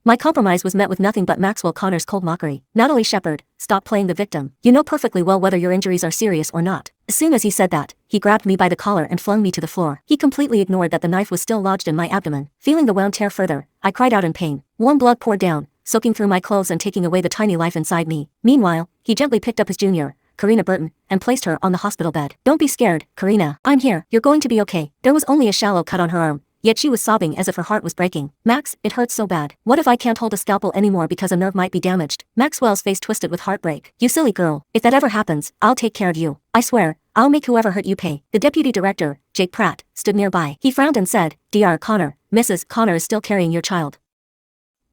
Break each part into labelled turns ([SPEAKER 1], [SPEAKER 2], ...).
[SPEAKER 1] My compromise was met with nothing but Maxwell Conner's cold mockery. Natalie Shepard, stop playing the victim. You know perfectly well whether your injuries are serious or not. As soon as he said that, he grabbed me by the collar and flung me to the floor. He completely ignored that the knife was still lodged in my abdomen. Feeling the wound tear further, I cried out in pain. Warm blood poured down, soaking through my clothes and taking away the tiny life inside me. Meanwhile, he gently picked up his junior, Karina Burton, and placed her on the hospital bed. Don't be scared, Karina. I'm here. You're going to be okay. There was only a shallow cut on her arm, yet she was sobbing as if her heart was breaking. Max, it hurts so bad. What if I can't hold a scalpel anymore because a nerve might be damaged? Maxwell's face twisted with heartbreak. You silly girl. If that ever happens, I'll take care of you. I swear, I'll make whoever hurt you pay. The deputy director, Jake Pratt, stood nearby. He frowned and said, Dr. Conner, Mrs. Conner is still carrying your child.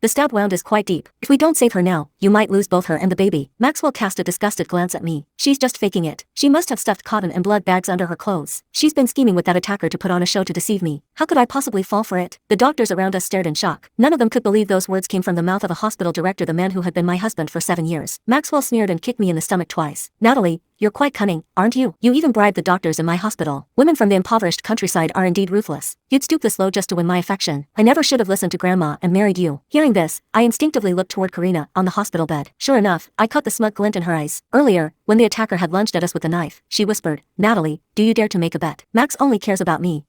[SPEAKER 1] The stab wound is quite deep. If we don't save her now, you might lose both her and the baby. Maxwell cast a disgusted glance at me. She's just faking it. She must have stuffed cotton and blood bags under her clothes. She's been scheming with that attacker to put on a show to deceive me. How could I possibly fall for it? The doctors around us stared in shock. None of them could believe those words came from the mouth of a hospital director, the man who had been my husband for 7 years. Maxwell sneered and kicked me in the stomach twice. Natalie, you're quite cunning, aren't you? You even bribed the doctors in my hospital. Women from the impoverished countryside are indeed ruthless. You'd stoop this low just to win my affection. I never should have listened to Grandma and married you. Hearing this, I instinctively looked toward Karina on the hospital bed. Sure enough, I caught the smug glint in her eyes. Earlier, when the attacker had lunged at us with a knife, she whispered, Natalie, do you dare to make a bet? Max only cares about me.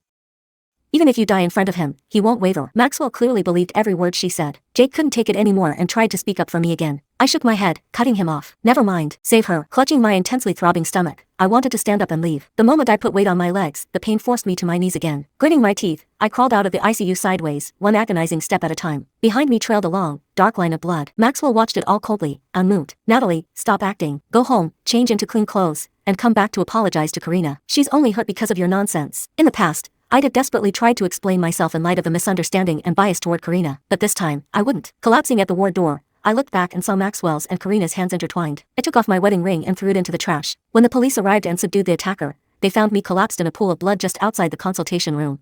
[SPEAKER 1] Even if you die in front of him, he won't waver. Maxwell clearly believed every word she said. Jake couldn't take it anymore and tried to speak up for me again. I shook my head, cutting him off. Never mind. Save her. Clutching my intensely throbbing stomach, I wanted to stand up and leave. The moment I put weight on my legs, the pain forced me to my knees again. Gritting my teeth, I crawled out of the ICU sideways, one agonizing step at a time. Behind me trailed a long, dark line of blood. Maxwell watched it all coldly, unmoved. Natalie, stop acting. Go home, change into clean clothes, and come back to apologize to Karina. She's only hurt because of your nonsense. In the past, I'd have desperately tried to explain myself in light of the misunderstanding and bias toward Karina, but this time, I wouldn't. Collapsing at the ward door, I looked back and saw Maxwell's and Karina's hands intertwined. I took off my wedding ring and threw it into the trash. When the police arrived and subdued the attacker, they found me collapsed in a pool of blood just outside the consultation room.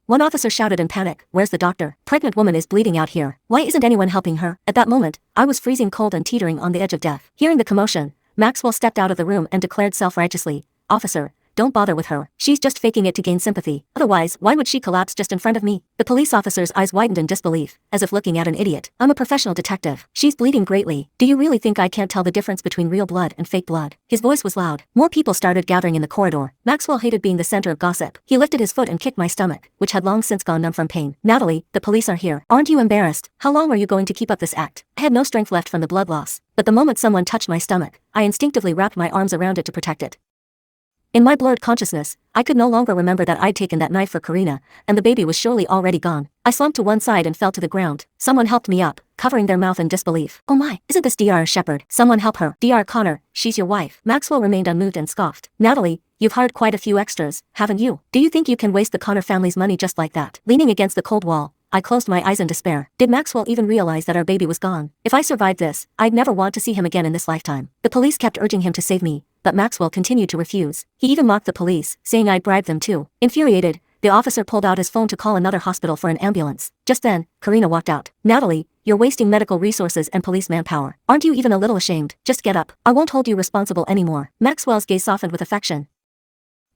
[SPEAKER 1] One officer shouted in panic, Where's the doctor? Pregnant woman is bleeding out here. Why isn't anyone helping her? At that moment, I was freezing cold and teetering on the edge of death. Hearing the commotion, Maxwell stepped out of the room and declared self-righteously, Officer, don't bother with her. She's just faking it to gain sympathy. Otherwise, why would she collapse just in front of me? The police officer's eyes widened in disbelief, as if looking at an idiot. I'm a professional detective. She's bleeding greatly. Do you really think I can't tell the difference between real blood and fake blood? His voice was loud. More people started gathering in the corridor. Maxwell hated being the center of gossip. He lifted his foot and kicked my stomach, which had long since gone numb from pain. Natalie, the police are here. Aren't you embarrassed? How long are you going to keep up this act? I had no strength left from the blood loss, but the moment someone touched my stomach, I instinctively wrapped my arms around it to protect it. In my blurred consciousness, I could no longer remember that I'd taken that knife for Karina, and the baby was surely already gone. I slumped to one side and fell to the ground. Someone helped me up, covering their mouth in disbelief. Oh my, isn't this Dr. Shepard? Someone help her. Dr. Conner, she's your wife. Maxwell remained unmoved and scoffed. Natalie, you've hired quite a few extras, haven't you? Do you think you can waste the Conner family's money just like that? Leaning against the cold wall, I closed my eyes in despair. Did Maxwell even realize that our baby was gone? If I survived this, I'd never want to see him again in this lifetime. The police kept urging him to save me, but Maxwell continued to refuse. He even mocked the police, saying I'd bribed them too. Infuriated, the officer pulled out his phone to call another hospital for an ambulance. Just then, Karina walked out. Natalie, you're wasting medical resources and police manpower. Aren't you even a little ashamed? Just get up. I won't hold you responsible anymore. Maxwell's gaze softened with affection.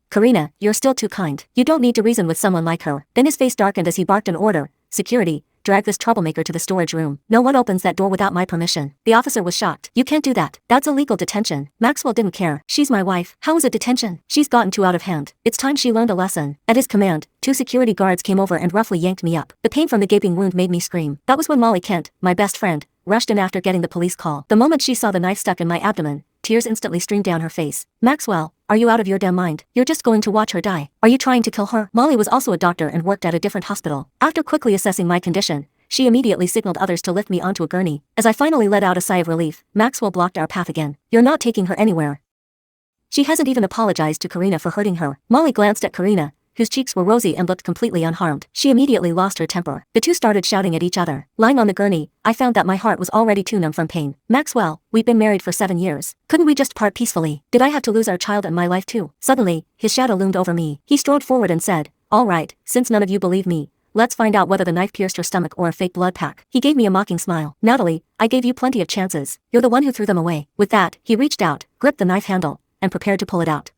[SPEAKER 1] Karina, you're still too kind. You don't need to reason with someone like her. Then his face darkened as he barked an order. Security, drag this troublemaker to the storage room. No one opens that door without my permission. The officer was shocked. You can't do that. That's illegal detention. Maxwell didn't care. She's my wife. How is it detention? She's gotten too out of hand. It's time she learned a lesson. At his command, 2 security guards came over and roughly yanked me up. The pain from the gaping wound made me scream. That was when Molly Kent, my best friend, rushed in after getting the police call. The moment she saw the knife stuck in my abdomen, tears instantly streamed down her face. Maxwell, are you out of your damn mind? You're just going to watch her die. Are you trying to kill her? Molly was also a doctor and worked at a different hospital. After quickly assessing my condition, she immediately signaled others to lift me onto a gurney. As I finally let out a sigh of relief, Maxwell blocked our path again. You're not taking her anywhere. She hasn't even apologized to Karina for hurting her. Molly glanced at Karina, whose cheeks were rosy and looked completely unharmed. She immediately lost her temper. The two started shouting at each other. Lying on the gurney, I found that my heart was already too numb from pain. Maxwell, we've been married for 7 years. Couldn't we just part peacefully? Did I have to lose our child and my life too? Suddenly, his shadow loomed over me. He strode forward and said, All right, since none of you believe me, let's find out whether the knife pierced her stomach or a fake blood pack. He gave me a mocking smile. Natalie, I gave you plenty of chances. You're the one who threw them away. With that, he reached out, gripped the knife handle, and prepared to pull it out.